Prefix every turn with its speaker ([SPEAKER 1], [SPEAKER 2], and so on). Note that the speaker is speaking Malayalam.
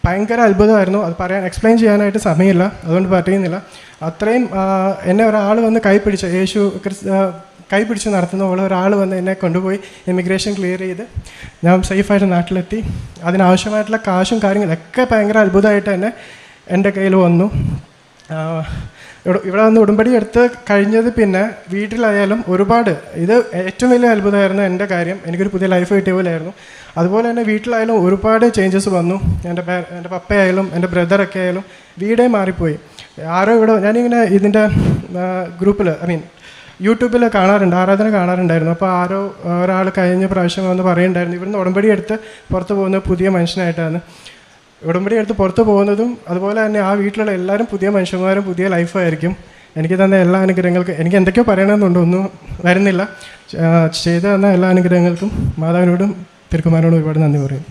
[SPEAKER 1] ഭയങ്കര അത്ഭുതമായിരുന്നു. അത് എക്സ്പ്ലെയിൻ ചെയ്യാനായിട്ട് സമയമില്ല, അതുകൊണ്ട് പറയുന്നില്ല. അത്രയും എന്നെ ഒരാൾ വന്ന് കൈപിടിച്ച്, യേശു കൈപിടിച്ച് നടത്തുന്ന പോലെ ഒരാൾ വന്ന് എന്നെ കൊണ്ടുപോയി ഇമിഗ്രേഷൻ ക്ലിയർ ചെയ്ത് ഞാൻ സേഫായിട്ട് നാട്ടിലെത്തി. അതിനാവശ്യമായിട്ടുള്ള കാശും കാര്യങ്ങളൊക്കെ ഭയങ്കര അത്ഭുതമായിട്ട് തന്നെ എൻ്റെ കയ്യിൽ വന്നു. ഇവിടെ വന്ന് ഉടമ്പടി എടുത്ത് കഴിഞ്ഞത് പിന്നെ വീട്ടിലായാലും ഒരുപാട്, ഇത് ഏറ്റവും വലിയ അത്ഭുതമായിരുന്നു എൻ്റെ കാര്യം. എനിക്കൊരു പുതിയ ലൈഫ് കിട്ടിയ പോലെയായിരുന്നു. അതുപോലെ തന്നെ വീട്ടിലായാലും ഒരുപാട് ചേഞ്ചസ് വന്നു. എൻ്റെ പപ്പയായാലും എൻ്റെ ബ്രദറൊക്കെ ആയാലും വീടേ മാറിപ്പോയി. ആരോ ഇവിടെ ഞാനിങ്ങനെ ഇതിൻ്റെ ഗ്രൂപ്പിൽ യൂട്യൂബിൽ കാണാറുണ്ട്, ആരാധന കാണാറുണ്ടായിരുന്നു. അപ്പോൾ ഒരാൾ കഴിഞ്ഞ പ്രാവശ്യം വന്ന് പറയുന്നുണ്ടായിരുന്നു, ഇവിടുന്ന് ഉടമ്പടി എടുത്ത് പുറത്ത് പോകുന്നത് പുതിയ മനുഷ്യനായിട്ടാണ്. ഉടമ്പടി എടുത്ത് പുറത്ത് പോകുന്നതും അതുപോലെ തന്നെ ആ വീട്ടിലുള്ള എല്ലാവരും പുതിയ മനുഷ്യന്മാരും പുതിയ ലൈഫായിരിക്കും. എനിക്ക് തന്ന എല്ലാ അനുഗ്രഹങ്ങൾക്കും എനിക്ക് എന്തൊക്കെയോ പറയണമെന്നുണ്ട്, ഒന്നും വരുന്നില്ല. ചെയ്തു തന്ന എല്ലാ അനുഗ്രഹങ്ങൾക്കും മാതാവിനോടും തിരുക്കുമാരനോടും ഒരുപാട് നന്ദി പറയും.